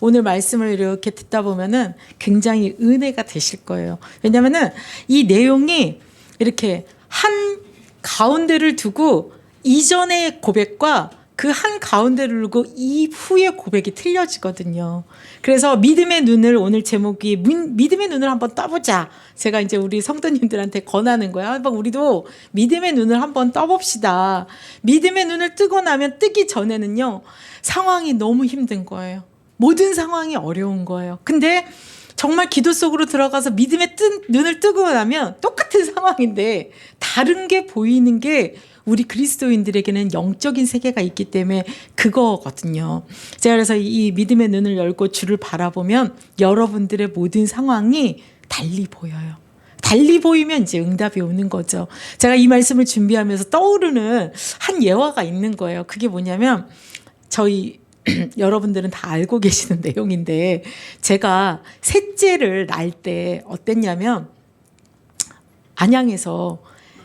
오늘 말씀을 이렇게 듣다 보면은 굉장히 은혜가 되실 거예요. 왜냐면은 이 내용이 이렇게 한 가운데를 두고 이전의 고백과 그 한 가운데를 두고 이후의 고백이 틀려지거든요. 그래서 믿음의 눈을, 오늘 제목이 믿음의 눈을 한번 떠보자. 제가 이제 우리 성도님들한테 권하는 거야. 한번 우리도 믿음의 눈을 한번 떠봅시다. 믿음의 눈을 뜨고 나면 뜨기 전에는요, 상황이 너무 힘든 거예요. 모든 상황이 어려운 거예요. 근데 정말 기도 속으로 들어가서 믿음의 눈을 뜨고 나면 똑같은 상황인데 다른 게 보이는 게 우리 그리스도인들에게는 영적인 세계가 있기 때문에 그거거든요. 제가 그래서 이 믿음의 눈을 열고 주를 바라보면 여러분들의 모든 상황이 달리 보여요. 달리 보이면 이제 응답이 오는 거죠. 제가 이 말씀을 준비하면서 떠오르는 한 예화가 있는 거예요. 그게 뭐냐면 저희 여러분들은 다 알고 계시는 내용인데, 제가 셋째를 낳을 때 어땠냐면 안양에서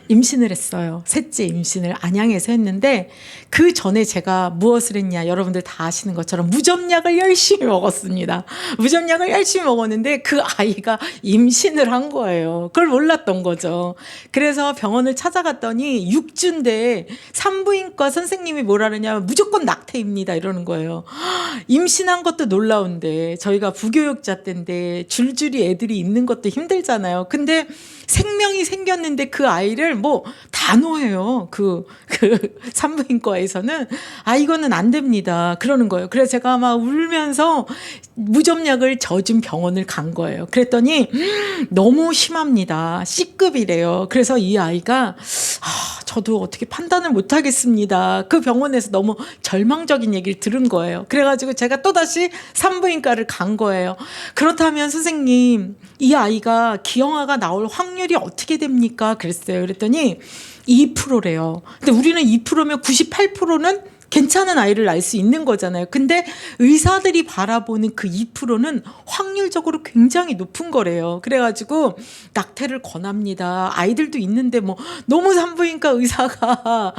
임신을 했어요. 셋째 임신을 안양에서 했는데, 그 전에 제가 무엇을 했냐, 여러분들 다 아시는 것처럼 무점약을 열심히 먹었습니다. 무점약을 열심히 먹었는데 그 아이가 임신을 한 거예요. 그걸 몰랐던 거죠. 그래서 병원을 찾아갔더니 6주인데 산부인과 선생님이 뭐라 그러냐면 무조건 낙태입니다 이러는 거예요. 임신한 것도 놀라운데, 저희가 부교육자 때인데 줄줄이 애들이 있는 것도 힘들잖아요. 근데 생명이 생겼는데 그 아이를 뭐 단호해요. 그 산부인과에서는 이거는 안 됩니다 그러는 거예요. 그래서 제가 막 울면서 무점약을 져준 병원을 간 거예요. 그랬더니 너무 심합니다. C급이래요. 그래서 이 아이가 저도 어떻게 판단을 못 하겠습니다. 그 병원에서 너무 절망적인 얘기를 들은 거예요. 그래가지고 제가 또다시 산부인과를 간 거예요. 그렇다면 선생님, 이 아이가 기형아가 나올 확률이 어떻게 됩니까? 그랬어요. 그랬더니 2%래요. 근데 우리는 2%면 98%는 괜찮은 아이를 낳을 수 있는 거잖아요. 근데 의사들이 바라보는 그 2%는 확률적으로 굉장히 높은 거래요. 그래가지고 낙태를 권합니다. 아이들도 있는데 뭐 너무 산부인과 의사가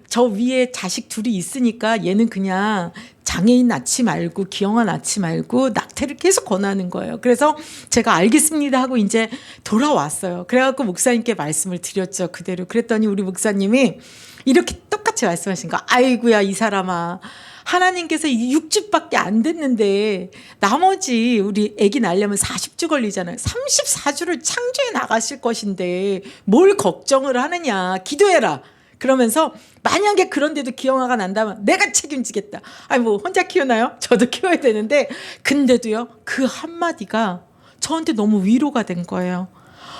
저 위에 자식 둘이 있으니까 얘는 그냥 장애인 낳지 말고 기형아 낳지 말고 낙태를 계속 권하는 거예요. 그래서 제가 알겠습니다 하고 이제 돌아왔어요. 그래갖고 목사님께 말씀을 드렸죠. 그대로. 그랬더니 우리 목사님이 이렇게 똑같이 말씀하신 거. 아이고야 이 사람아, 하나님께서 6주밖에 안 됐는데 나머지 우리 아기 낳으려면 40주 걸리잖아요. 34주를 창조해 나가실 것인데 뭘 걱정을 하느냐, 기도해라. 그러면서 만약에 그런데도 기형아가 난다면 내가 책임지겠다. 뭐 혼자 키우나요? 저도 키워야 되는데. 근데도요, 그 한마디가 저한테 너무 위로가 된 거예요.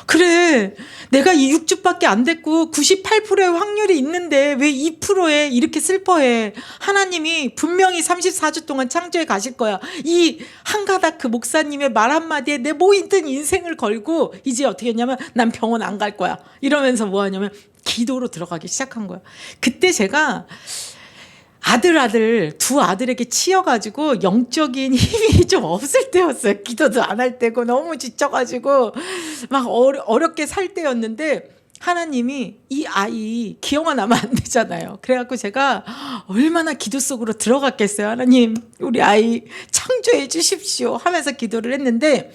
그래, 내가 이 6주밖에 안 됐고 98%의 확률이 있는데 왜 2%에 이렇게 슬퍼해? 하나님이 분명히 34주 동안 창조해 가실 거야. 이 한 가닥 그 목사님의 말 한마디에 내 모든 인생을 걸고 이제 어떻게 했냐면 난 병원 안 갈 거야 이러면서 뭐 하냐면 기도로 들어가기 시작한 거야. 그때 제가 두 아들에게 치여가지고 영적인 힘이 좀 없을 때였어요. 기도도 안 할 때고 너무 지쳐가지고 막 어렵게 살 때였는데, 하나님이 이 아이 기형아 나면 안 되잖아요. 그래갖고 제가 얼마나 기도 속으로 들어갔겠어요. 하나님, 우리 아이 창조해 주십시오 하면서 기도를 했는데,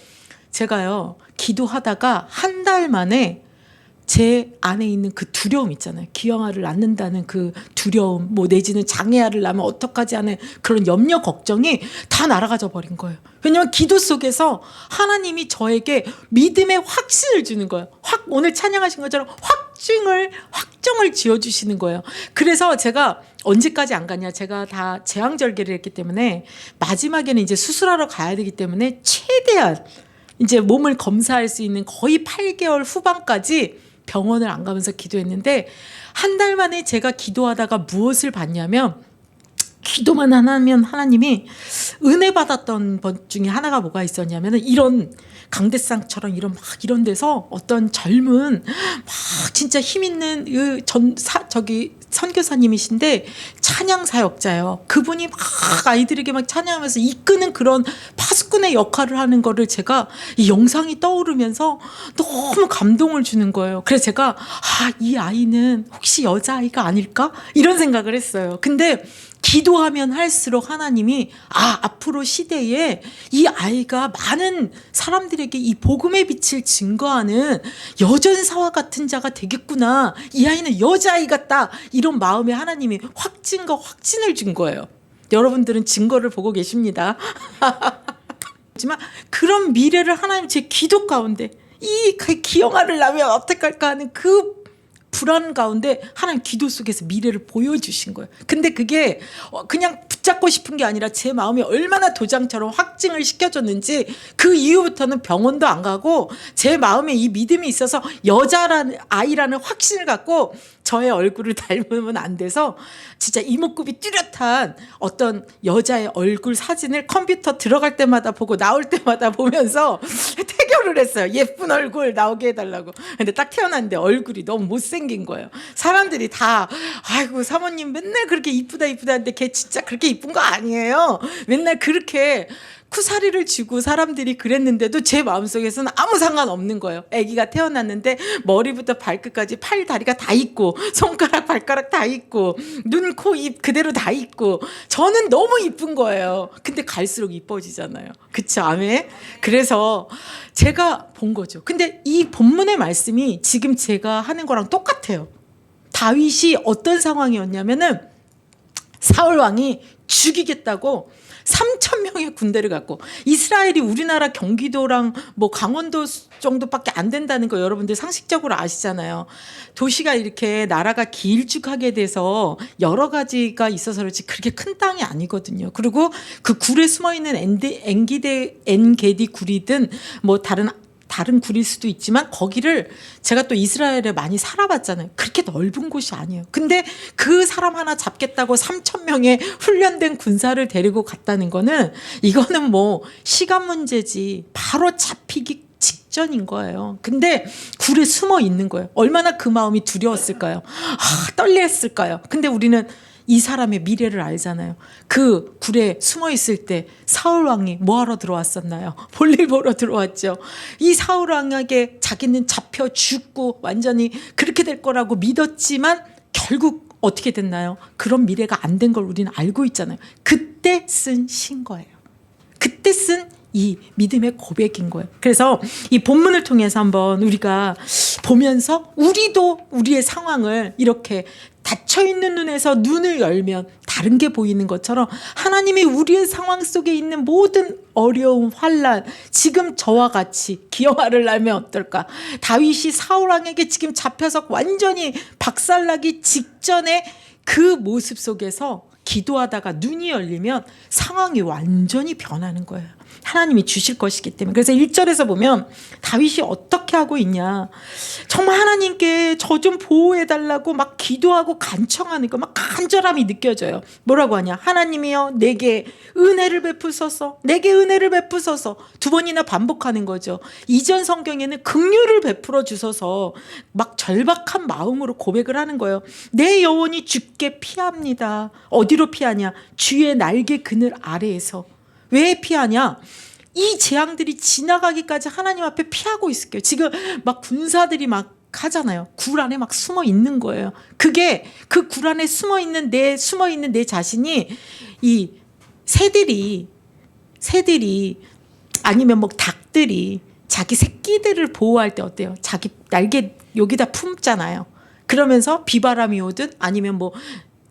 제가요 기도하다가 한 달 만에 제 안에 있는 그 두려움 있잖아요. 기형아를 낳는다는 그 두려움, 뭐 내지는 장애아를 낳으면 어떡하지 하는 그런 염려 걱정이 다 날아가져 버린 거예요. 왜냐하면 기도 속에서 하나님이 저에게 믿음의 확신을 주는 거예요. 오늘 찬양하신 것처럼 확정을 지어주시는 거예요. 그래서 제가 언제까지 안 가냐, 제가 다 제왕절개를 했기 때문에 마지막에는 이제 수술하러 가야 되기 때문에 최대한 이제 몸을 검사할 수 있는 거의 8개월 후반까지 병원을 안 가면서 기도했는데, 한 달 만에 제가 기도하다가 무엇을 봤냐면, 기도만 하면 하나님이 은혜 받았던 것 중에 하나가 뭐가 있었냐면, 이런 강대상처럼 이런 데서 어떤 젊은 막 진짜 힘 있는 선교사님이신데 찬양 사역자예요. 그분이 막 아이들에게 막 찬양하면서 이끄는 그런 파수꾼의 역할을 하는 거를 제가 이 영상이 떠오르면서 너무 감동을 주는 거예요. 그래서 제가 이 아이는 혹시 여자아이가 아닐까? 이런 생각을 했어요. 근데 기도하면 할수록 하나님이 앞으로 시대에 이 아이가 많은 사람들에게 이 복음의 빛을 증거하는 여전사와 같은 자가 되겠구나. 이 아이는 여자아이 같다. 이런 마음에 하나님이 확신을 준 거예요. 여러분들은 증거를 보고 계십니다. 하지만 그런 미래를 하나님 제 기도 가운데 이 기영아를 낳으면 어떡할까 하는 그 불안 가운데 하나님 기도 속에서 미래를 보여주신 거예요. 근데 그게 그냥 붙잡고 싶은 게 아니라 제 마음이 얼마나 도장처럼 확증을 시켜줬는지 그 이후부터는 병원도 안 가고 제 마음에 이 믿음이 있어서 여자라는 아이라는 확신을 갖고 저의 얼굴을 닮으면 안 돼서 진짜 이목구비 뚜렷한 어떤 여자의 얼굴 사진을 컴퓨터 들어갈 때마다 보고 나올 때마다 보면서 태교를 했어요. 예쁜 얼굴 나오게 해달라고. 근데 딱 태어났는데 얼굴이 너무 못생긴 거예요. 사람들이 다 아이고 사모님 맨날 그렇게 이쁘다 하는데 걔 진짜 그렇게 이쁜 거 아니에요. 맨날 그렇게 쿠사리를 쥐고 사람들이 그랬는데도 제 마음속에서는 아무 상관없는 거예요. 아기가 태어났는데 머리부터 발끝까지 팔 다리가 다 있고 손가락 발가락 다 있고 눈, 코, 입 그대로 다 있고 저는 너무 이쁜 거예요. 근데 갈수록 이뻐지잖아요. 그쵸? 아멘? 그래서 제가 본 거죠. 근데 이 본문의 말씀이 지금 제가 하는 거랑 똑같아요. 다윗이 어떤 상황이었냐면은 사울 왕이 죽이겠다고 3,000명의 군대를 갖고 이스라엘이 우리나라 경기도랑 뭐 강원도 정도밖에 안 된다는 거 여러분들 상식적으로 아시잖아요. 도시가 이렇게 나라가 길쭉하게 돼서 여러 가지가 있어서 그렇지 그렇게 큰 땅이 아니거든요. 그리고 그 굴에 숨어있는 엔게디 굴이든 뭐 다른 굴일 수도 있지만 거기를 제가 또 이스라엘에 많이 살아봤잖아요. 그렇게 넓은 곳이 아니에요. 근데 그 사람 하나 잡겠다고 3,000명의 훈련된 군사를 데리고 갔다는 거는 이거는 뭐 시간 문제지 바로 잡히기 직전인 거예요. 근데 굴에 숨어 있는 거예요. 얼마나 그 마음이 두려웠을까요? 떨렸을까요? 근데 우리는 이 사람의 미래를 알잖아요. 그 굴에 숨어 있을 때 사울 왕이 뭐하러 들어왔었나요? 볼일 보러 들어왔죠. 이 사울 왕에게 자기는 잡혀 죽고 완전히 그렇게 될 거라고 믿었지만 결국 어떻게 됐나요? 그런 미래가 안 된 걸 우리는 알고 있잖아요. 그때 쓴 신거예요. 그때 쓴 이 믿음의 고백인 거예요. 그래서 이 본문을 통해서 한번 우리가 보면서 우리도 우리의 상황을 이렇게 닫혀있는 눈에서 눈을 열면 다른 게 보이는 것처럼 하나님이 우리의 상황 속에 있는 모든 어려움, 환난, 지금 저와 같이 기영아를 낳으면 어떨까? 다윗이 사울 왕에게 지금 잡혀서 완전히 박살나기 직전에 그 모습 속에서 기도하다가 눈이 열리면 상황이 완전히 변하는 거예요. 하나님이 주실 것이기 때문에. 그래서 1절에서 보면 다윗이 어떻게 하고 있냐. 정말 하나님께 저 좀 보호해달라고 막 기도하고 간청하는 거 막 간절함이 느껴져요. 뭐라고 하냐. 하나님이여 내게 은혜를 베푸소서. 내게 은혜를 베푸소서. 2번이나 반복하는 거죠. 이전 성경에는 긍휼을 베풀어 주소서 막 절박한 마음으로 고백을 하는 거예요. 내 영혼이 주께 피합니다. 어디로 피하냐. 주의 날개 그늘 아래에서. 왜 피하냐? 이 재앙들이 지나가기까지 하나님 앞에 피하고 있을게요. 지금 막 군사들이 막 하잖아요. 굴 안에 막 숨어 있는 거예요. 그게 그 굴 안에 숨어 있는 내 자신이 이 새들이 아니면 뭐 닭들이 자기 새끼들을 보호할 때 어때요? 자기 날개 여기다 품잖아요. 그러면서 비바람이 오든 아니면 뭐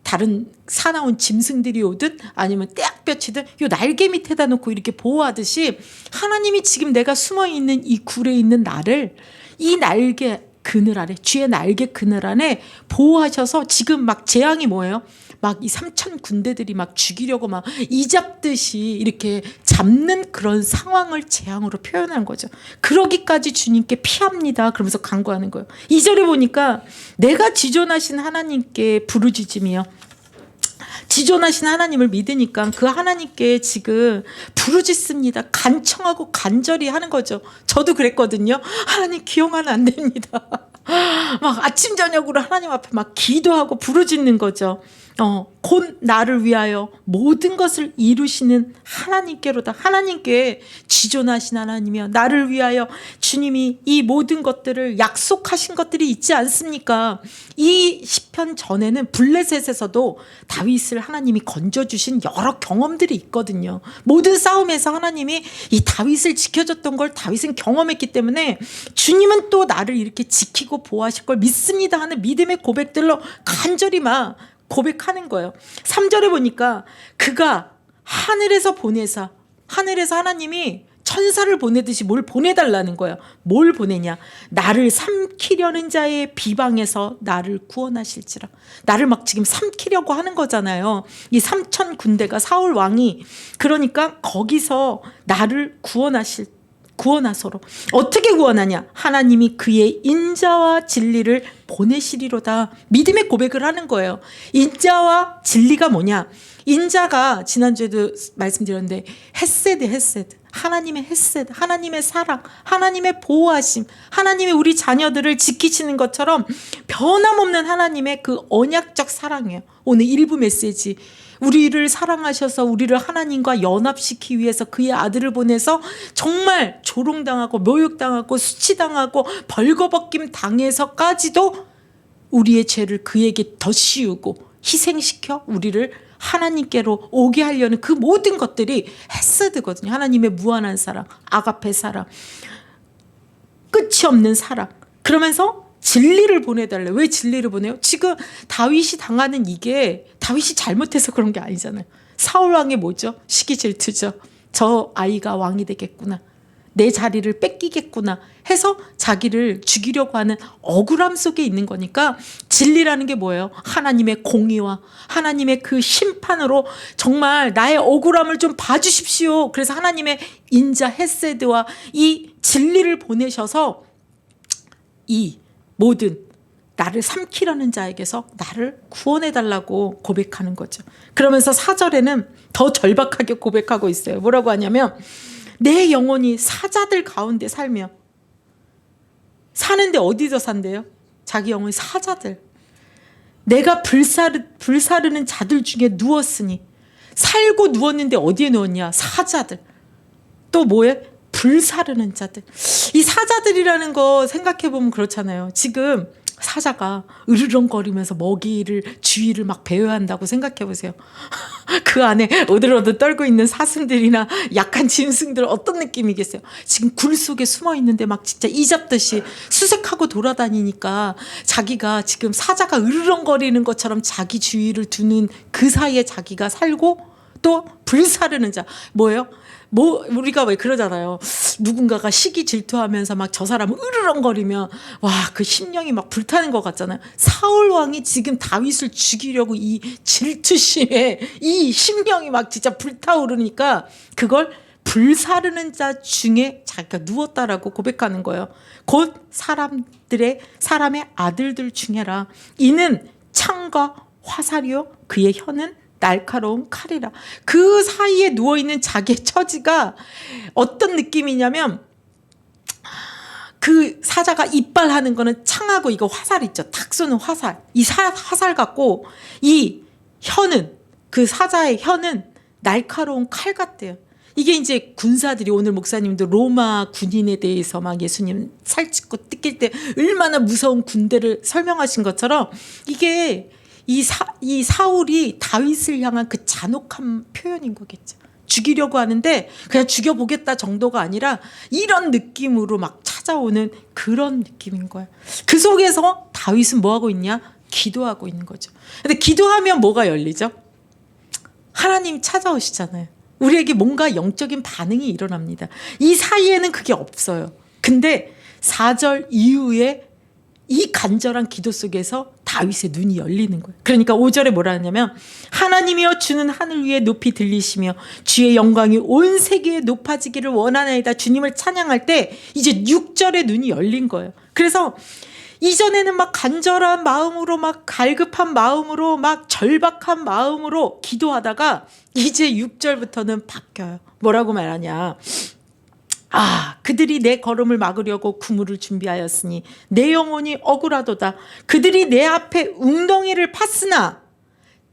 다른 사나운 짐승들이 오든 아니면 떼약볕이든 요 날개 밑에다 놓고 이렇게 보호하듯이 하나님이 지금 내가 숨어있는 이 굴에 있는 나를 이 날개 그늘 아래 주의 날개 그늘 안에 보호하셔서 지금 막 재앙이 뭐예요? 막 이 3,000 군대들이 막 죽이려고 막 이잡듯이 이렇게 잡는 그런 상황을 재앙으로 표현한 거죠. 그러기까지 주님께 피합니다. 그러면서 간구하는 거예요. 2절에 보니까 내가 지존하신 하나님께 부르짖으며 지존하신 하나님을 믿으니까 그 하나님께 지금 부르짖습니다. 간청하고 간절히 하는 거죠. 저도 그랬거든요. 하나님 기용하면 안 됩니다. 막 아침 저녁으로 하나님 앞에 막 기도하고 부르짖는 거죠. 곧 나를 위하여 모든 것을 이루시는 하나님께로다. 하나님께 지존하신 하나님이여, 나를 위하여 주님이 이 모든 것들을 약속하신 것들이 있지 않습니까? 이 시편 전에는 블레셋에서도 다윗을 하나님이 건져주신 여러 경험들이 있거든요. 모든 싸움에서 하나님이 이 다윗을 지켜줬던 걸 다윗은 경험했기 때문에 주님은 또 나를 이렇게 지키고 보호하실 걸 믿습니다 하는 믿음의 고백들로 간절히 막 고백하는 거예요. 3절에 보니까 그가 하늘에서 보내사, 하늘에서 하나님이 천사를 보내듯이 뭘 보내달라는 거예요. 뭘 보내냐? 나를 삼키려는 자의 비방에서 나를 구원하실지라. 나를 막 지금 삼키려고 하는 거잖아요. 이 3천 군대가 사울 왕이, 그러니까 거기서 나를 구원하소로. 어떻게 구원하냐? 하나님이 그의 인자와 진리를 보내시리로다. 믿음의 고백을 하는 거예요. 인자와 진리가 뭐냐? 인자가 지난주에도 말씀드렸는데 헤세드. 하나님의 헤세드, 하나님의 사랑, 하나님의 보호하심, 하나님이 우리 자녀들을 지키시는 것처럼 변함없는 하나님의 그 언약적 사랑이에요. 오늘 일부 메시지, 우리를 사랑하셔서 우리를 하나님과 연합시키기 위해서 그의 아들을 보내서 정말 조롱당하고 모욕당하고 수치당하고 벌거벗김 당해서까지도 우리의 죄를 그에게 더 씌우고 희생시켜 우리를 하나님께로 오게 하려는 그 모든 것들이 헤세드거든요. 하나님의 무한한 사랑, 아가페 사랑, 끝이 없는 사랑. 그러면서 진리를 보내달래. 왜 진리를 보내요? 지금 다윗이 당하는 이게 다윗이 잘못해서 그런 게 아니잖아요. 사울 왕이 뭐죠? 시기 질투죠. 저 아이가 왕이 되겠구나, 내 자리를 뺏기겠구나 해서 자기를 죽이려고 하는 억울함 속에 있는 거니까, 진리라는 게 뭐예요? 하나님의 공의와 하나님의 그 심판으로 정말 나의 억울함을 좀 봐주십시오. 그래서 하나님의 인자 헤세드와 이 진리를 보내셔서 이 모든 나를 삼키려는 자에게서 나를 구원해달라고 고백하는 거죠. 그러면서 4절에는 더 절박하게 고백하고 있어요. 뭐라고 하냐면, 내 영혼이 사자들 가운데 살며, 사는데 어디서 산대요? 자기 영혼이 사자들, 내가 불사르는 자들 중에 누웠으니. 살고 누웠는데 어디에 누웠냐? 사자들. 또 뭐에? 불사르는 자들. 이 사자들이라는 거 생각해보면 그렇잖아요. 지금 사자가 으르렁거리면서 먹이를 주위를 막 배회한다고 생각해보세요. 그 안에 오들오들 떨고 있는 사슴들이나 약한 짐승들 어떤 느낌이겠어요? 지금 굴 속에 숨어 있는데 막 진짜 이잡듯이 수색하고 돌아다니니까 자기가 지금 사자가 으르렁거리는 것처럼 자기 주위를 두는 그 사이에 자기가 살고, 또 불사르는 자 뭐예요? 우리가 왜 그러잖아요. 누군가가 시기 질투하면서 막 저 사람은 으르렁거리면 와, 그 심령이 막 불타는 것 같잖아요. 사울 왕이 지금 다윗을 죽이려고 이 질투심에 이 심령이 막 진짜 불타오르니까 그걸 불사르는 자 중에 자기가 누웠다라고 고백하는 거예요. 곧 사람의 아들들 중에라. 이는 창과 화살이요 그의 혀는 날카로운 칼이라. 그 사이에 누워있는 자기의 처지가 어떤 느낌이냐면, 그 사자가 이빨하는 거는 창하고 이거 화살 있죠. 탁 쏘는 화살. 이 화살 갖고 이 혀는, 그 사자의 혀는 날카로운 칼 같대요. 이게 이제 군사들이, 오늘 목사님도 로마 군인에 대해서 막 예수님 살찌고 뜯길 때 얼마나 무서운 군대를 설명하신 것처럼, 이게 이 사울이 다윗을 향한 그 잔혹한 표현인 거겠죠. 죽이려고 하는데 그냥 죽여보겠다 정도가 아니라 이런 느낌으로 막 찾아오는 그런 느낌인 거예요. 그 속에서 다윗은 뭐하고 있냐? 기도하고 있는 거죠. 근데 기도하면 뭐가 열리죠? 하나님이 찾아오시잖아요. 우리에게 뭔가 영적인 반응이 일어납니다. 이 사이에는 그게 없어요. 근데 4절 이후에 이 간절한 기도 속에서 다윗의 눈이 열리는 거예요. 그러니까 5절에 뭐라 하냐면, 하나님이여 주는 하늘 위에 높이 들리시며 주의 영광이 온 세계에 높아지기를 원하나이다. 주님을 찬양할 때 이제 6절에 눈이 열린 거예요. 그래서 이전에는 막 간절한 마음으로, 막 갈급한 마음으로, 막 절박한 마음으로 기도하다가 이제 6절부터는 바뀌어요. 뭐라고 말하냐? 그들이 내 걸음을 막으려고 구물을 준비하였으니 내 영혼이 억울하도다. 그들이 내 앞에 웅덩이를 팠으나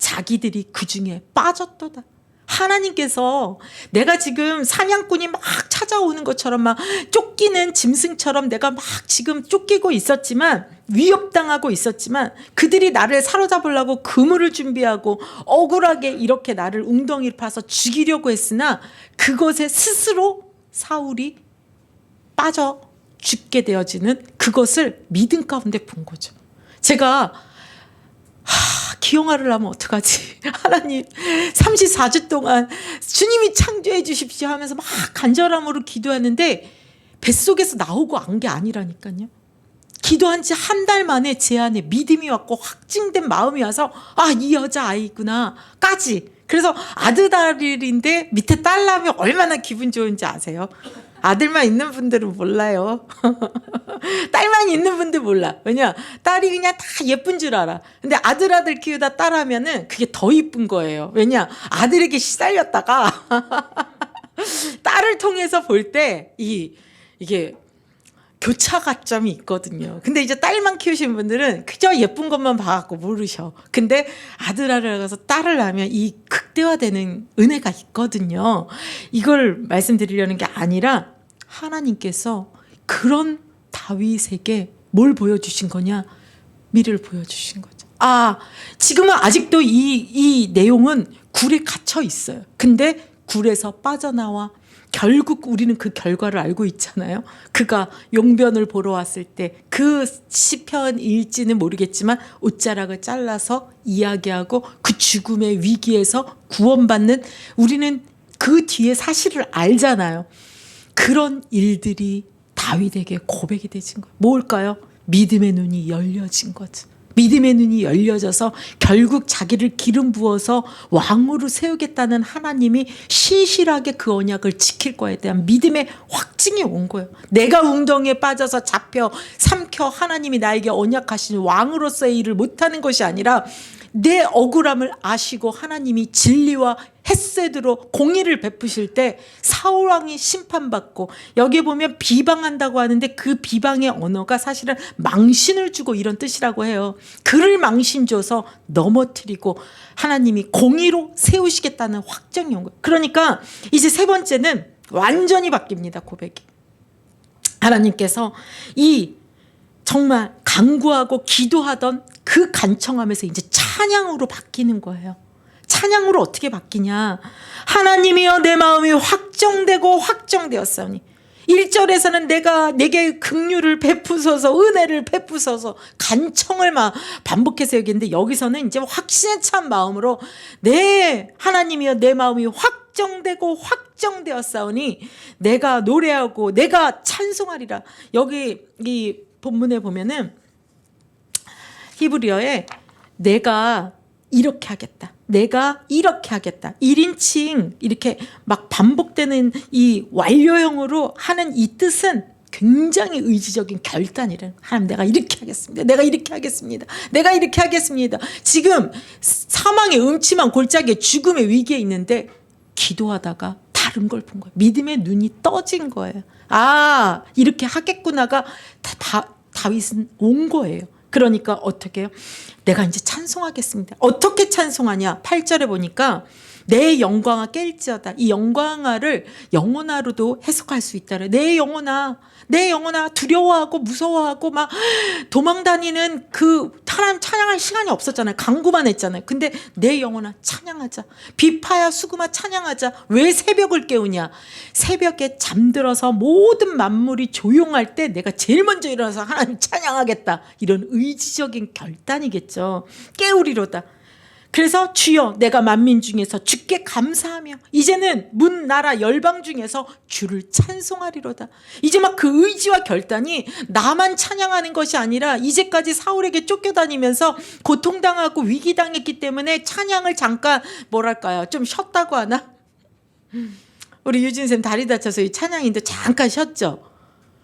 자기들이 그 중에 빠졌도다. 하나님께서 내가 지금 사냥꾼이 막 찾아오는 것처럼 막 쫓기는 짐승처럼 내가 막 지금 쫓기고 있었지만, 위협당하고 있었지만, 그들이 나를 사로잡으려고 그물을 준비하고 억울하게 이렇게 나를 웅덩이를 파서 죽이려고 했으나 그것에 스스로 사울이 빠져 죽게 되어지는 그것을 믿음 가운데 본 거죠. 제가 기용화를 하면 어떡하지? 하나님 34주 동안 주님이 창조해 주십시오 하면서 막 간절함으로 기도하는데 뱃속에서 나오고 안 게 아니라니까요. 기도한 지 한 달 만에 제 안에 믿음이 왔고 확증된 마음이 와서 이 여자 아이구나 까지. 그래서 아들인데 밑에 딸 나면 얼마나 기분 좋은지 아세요? 아들만 있는 분들은 몰라요. 딸만 있는 분들 몰라. 왜냐? 딸이 그냥 다 예쁜 줄 알아. 근데 아들 키우다 딸 하면은 그게 더 이쁜 거예요. 왜냐? 아들에게 시달렸다가 딸을 통해서 볼 때 이게 교차 가점이 있거든요. 근데 이제 딸만 키우신 분들은 그저 예쁜 것만 봐갖고 모르셔. 근데 아들을 가서 딸을 낳으면 이 극대화되는 은혜가 있거든요. 이걸 말씀드리려는 게 아니라 하나님께서 그런 다윗에게 뭘 보여주신 거냐? 미를 보여주신 거죠. 지금은 아직도 이 내용은 굴에 갇혀 있어요. 근데 굴에서 빠져나와 결국 우리는 그 결과를 알고 있잖아요. 그가 용변을 보러 왔을 때 그 시편일지는 모르겠지만 옷자락을 잘라서 이야기하고 그 죽음의 위기에서 구원받는, 우리는 그 뒤에 사실을 알잖아요. 그런 일들이 다윗에게 고백이 되진 거예요. 뭘까요? 믿음의 눈이 열려진 거죠. 믿음의 눈이 열려져서 결국 자기를 기름 부어서 왕으로 세우겠다는 하나님이 신실하게 그 언약을 지킬 거에 대한 믿음의 확증이 온 거예요. 내가 웅덩이에 빠져서 잡혀 삼켜 하나님이 나에게 언약하신 왕으로서의 일을 못하는 것이 아니라 내 억울함을 아시고 하나님이 진리와 헤세드로 공의를 베푸실 때 사울 왕이 심판받고, 여기에 보면 비방한다고 하는데 그 비방의 언어가 사실은 망신을 주고 이런 뜻이라고 해요. 그를 망신 줘서 넘어뜨리고 하나님이 공의로 세우시겠다는 확정이 온 거예요. 그러니까 이제 세 번째는 완전히 바뀝니다. 고백이. 하나님께서 이 정말 간구하고 기도하던 그 간청함에서 이제 찬양으로 바뀌는 거예요. 찬양으로 어떻게 바뀌냐? 하나님이여 내 마음이 확정되고 확정되었사오니. 1절에서는 내게 긍휼을 베푸소서, 은혜를 베푸소서, 간청을 막 반복해서 얘기했는데, 여기서는 이제 확신에 찬 마음으로 하나님이여 내 마음이 확정되고 확정되었사오니 내가 노래하고 내가 찬송하리라. 여기 이 본문에 보면은 히브리어에 내가 이렇게 하겠다, 내가 이렇게 하겠다, 1인칭 이렇게 막 반복되는 이 완료형으로 하는 이 뜻은 굉장히 의지적인 결단이래요. 하나님 내가 이렇게 하겠습니다, 내가 이렇게 하겠습니다, 내가 이렇게 하겠습니다. 지금 사망의 음침한 골짜기에 죽음의 위기에 있는데 기도하다가 다른 걸 본 거예요. 믿음의 눈이 떠진 거예요. 이렇게 하겠구나가 다윗은 온 거예요. 그러니까 어떻게 해요? 내가 이제 찬송하겠습니다. 어떻게 찬송하냐? 8절에 보니까 내 영광아 깰지어다. 이 영광아를 영혼아로도 해석할 수 있다래. 내 영혼아 두려워하고 무서워하고 막 도망다니는 그 하나님 찬양할 시간이 없었잖아요. 간구만 했잖아요. 근데 내 영혼아 찬양하자. 비파야 수금아 찬양하자. 왜 새벽을 깨우냐? 새벽에 잠들어서 모든 만물이 조용할 때 내가 제일 먼저 일어나서 하나님 찬양하겠다. 이런 의지적인 결단이겠죠. 깨우리로다. 그래서 주여 내가 만민 중에서 주께 감사하며 이제는 문 나라 열방 중에서 주를 찬송하리로다. 이제 막 그 의지와 결단이 나만 찬양하는 것이 아니라 이제까지 사울에게 쫓겨다니면서 고통당하고 위기당했기 때문에 찬양을 잠깐 뭐랄까요, 좀 쉬었다고 하나? 우리 유진쌤 다리 다쳐서 이 찬양인데 잠깐 쉬었죠.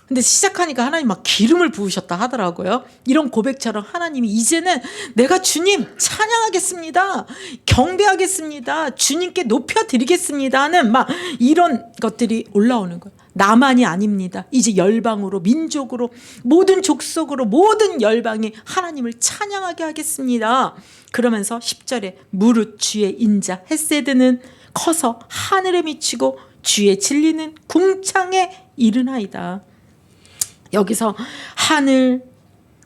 근데 시작하니까 하나님 막 기름을 부으셨다 하더라고요. 이런 고백처럼 하나님이 이제는 내가 주님 찬양하겠습니다. 경배하겠습니다. 주님께 높여드리겠습니다 하는 막 이런 것들이 올라오는 거예요. 나만이 아닙니다. 이제 열방으로, 민족으로, 모든 족속으로, 모든 열방이 하나님을 찬양하게 하겠습니다. 그러면서 10절에 무릇 주의 인자 헤세드는 커서 하늘에 미치고 주의 진리는 궁창에 이르나이다. 여기서 하늘,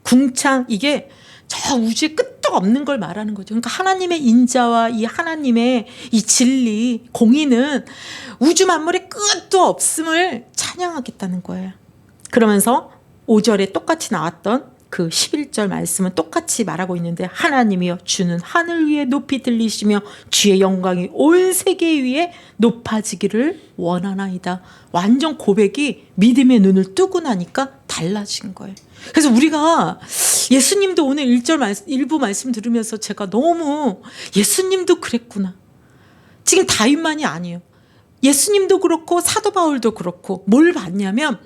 궁창, 이게 저 우주의 끝도 없는 걸 말하는 거죠. 그러니까 하나님의 인자와 이 하나님의 이 진리, 공의는 우주 만물의 끝도 없음을 찬양하겠다는 거예요. 그러면서 5절에 똑같이 나왔던 그 11절 말씀은 똑같이 말하고 있는데 하나님이여 주는 하늘 위에 높이 들리시며 주의 영광이 온 세계 위에 높아지기를 원하나이다. 완전 고백이 믿음의 눈을 뜨고 나니까 달라진 거예요. 그래서 우리가 예수님도 오늘 1절 일부 말씀 들으면서 제가 너무 예수님도 그랬구나. 지금 다윗만이 아니에요. 예수님도 그렇고 사도 바울도 그렇고 뭘 봤냐면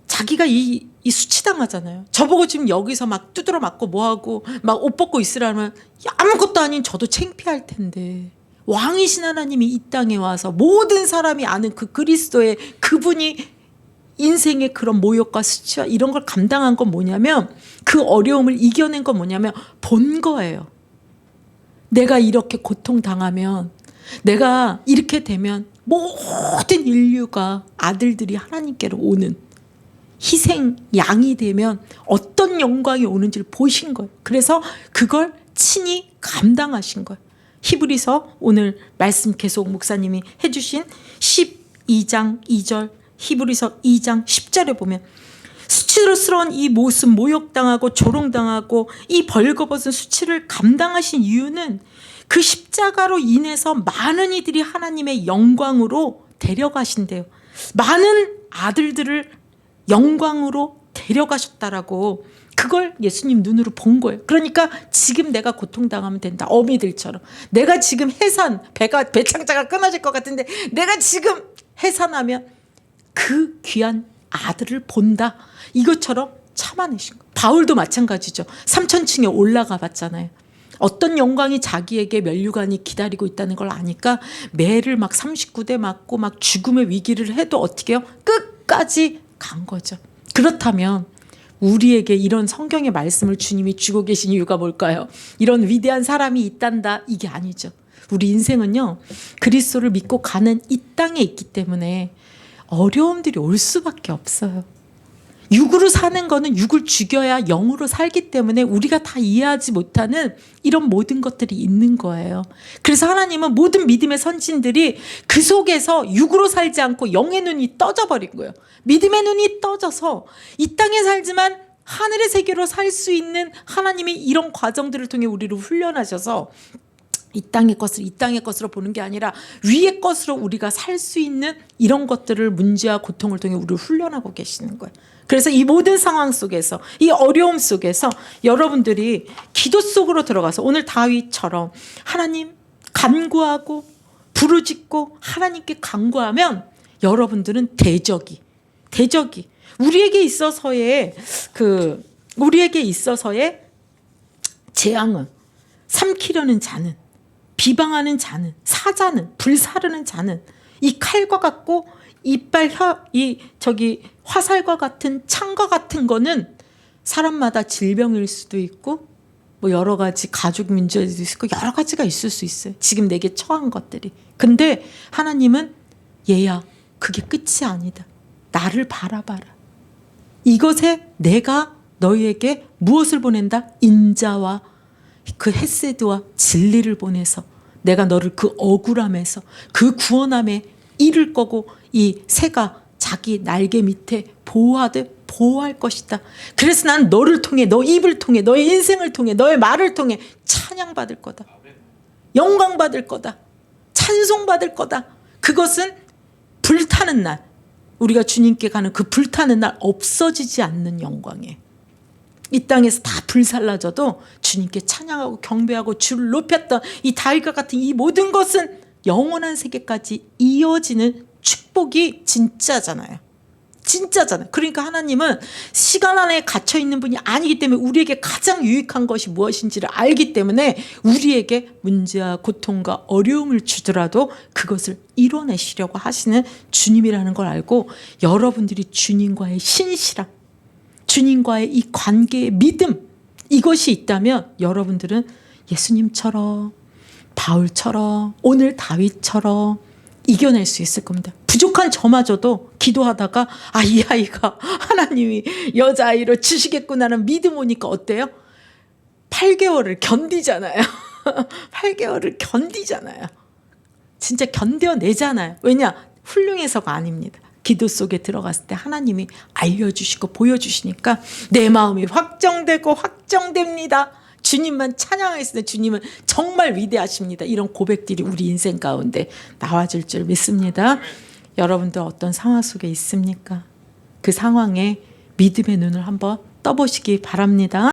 자기가 이 수치당하잖아요. 저보고 지금 여기서 막 두드러 맞고 뭐하고 막 옷 벗고 있으라면 아무것도 아닌 저도 창피할 텐데 왕이신 하나님이 이 땅에 와서 모든 사람이 아는 그 그리스도의 그분이 인생의 그런 모욕과 수치와 이런 걸 감당한 건 뭐냐면 그 어려움을 이겨낸 건 뭐냐면 본 거예요. 내가 이렇게 고통당하면 내가 이렇게 되면 모든 인류가 아들들이 하나님께로 오는 희생 양이 되면 어떤 영광이 오는지를 보신 거예요. 그래서 그걸 친히 감당하신 거예요. 히브리서 오늘 말씀 계속 목사님이 해주신 12장 2절 히브리서 2장 10절에 보면 수치스러운 이 모습 모욕당하고 조롱당하고 이 벌거벗은 수치를 감당하신 이유는 그 십자가로 인해서 많은 이들이 하나님의 영광으로 데려가신대요. 많은 아들들을 영광으로 데려가셨다라고 그걸 예수님 눈으로 본 거예요. 그러니까 지금 내가 고통당하면 된다. 어미들처럼. 내가 지금 해산, 배창자가 끊어질 것 같은데 내가 지금 해산하면 그 귀한 아들을 본다. 이것처럼 참아내신 거예요. 바울도 마찬가지죠. 3천층에 올라가 봤잖아요. 어떤 영광이 자기에게 면류관이 기다리고 있다는 걸 아니까 매를 막 39대 맞고 막 죽음의 위기를 해도 어떻게 해요? 끝까지 간 거죠. 그렇다면 우리에게 이런 성경의 말씀을 주님이 주고 계신 이유가 뭘까요? 이런 위대한 사람이 있단다 이게 아니죠. 우리 인생은요 그리스도를 믿고 가는 이 땅에 있기 때문에 어려움들이 올 수밖에 없어요. 육으로 사는 거는 육을 죽여야 영으로 살기 때문에 우리가 다 이해하지 못하는 이런 모든 것들이 있는 거예요. 그래서 하나님은 모든 믿음의 선진들이 그 속에서 육으로 살지 않고 영의 눈이 떠져 버린 거예요. 믿음의 눈이 떠져서 이 땅에 살지만 하늘의 세계로 살 수 있는 하나님이 이런 과정들을 통해 우리를 훈련하셔서 이 땅의 것으로 보는 게 아니라 위의 것으로 우리가 살 수 있는 이런 것들을 문제와 고통을 통해 우리를 훈련하고 계시는 거예요. 그래서 이 모든 상황 속에서 이 어려움 속에서 여러분들이 기도 속으로 들어가서 오늘 다윗처럼 하나님 간구하고 부르짖고 하나님께 간구하면 여러분들은 대적이 우리에게 있어서의 재앙은 삼키려는 자는 비방하는 자는 사자는 불사르는 자는 이 칼과 같고 이빨 화살과 같은 창과 같은 거는 사람마다 질병일 수도 있고 뭐 여러 가지 가족 문제도 있고 여러 가지가 있을 수 있어요. 지금 내게 처한 것들이. 근데 하나님은 얘야 그게 끝이 아니다. 나를 바라봐라. 이것에 내가 너희에게 무엇을 보낸다? 인자와 그 헤세드와 진리를 보내서 내가 너를 그 억울함에서 그 구원함에 이를 거고 이 새가 자기 날개 밑에 보호하듯 보호할 것이다. 그래서 난 너를 통해 너 입을 통해 너의 인생을 통해 너의 말을 통해 찬양받을 거다. 영광받을 거다. 찬송받을 거다. 그것은 불타는 날 우리가 주님께 가는 그 불타는 날 없어지지 않는 영광이에요. 이 땅에서 다 불살라져도 주님께 찬양하고 경배하고 주를 높였던 이 다윗과 같은 이 모든 것은 영원한 세계까지 이어지는 축복이 진짜잖아요. 진짜잖아요. 그러니까 하나님은 시간 안에 갇혀 있는 분이 아니기 때문에 우리에게 가장 유익한 것이 무엇인지를 알기 때문에 우리에게 문제와 고통과 어려움을 주더라도 그것을 이뤄내시려고 하시는 주님이라는 걸 알고 여러분들이 주님과의 신실함, 주님과의 이 관계의 믿음, 이것이 있다면 여러분들은 예수님처럼, 바울처럼, 오늘 다윗처럼 이겨낼 수 있을 겁니다. 부족한 저마저도 기도하다가 이 아이가 하나님이 여자아이로 주시겠구나는 믿음 오니까 어때요? 8개월을 견디잖아요. 8개월을 견디잖아요. 진짜 견뎌내잖아요. 왜냐? 훌륭해서가 아닙니다. 기도 속에 들어갔을 때 하나님이 알려주시고 보여주시니까 내 마음이 확정되고 확정됩니다. 주님만 찬양했을 때 주님은 정말 위대하십니다. 이런 고백들이 우리 인생 가운데 나와줄 줄 믿습니다. 여러분들 어떤 상황 속에 있습니까? 그 상황에 믿음의 눈을 한번 떠보시기 바랍니다.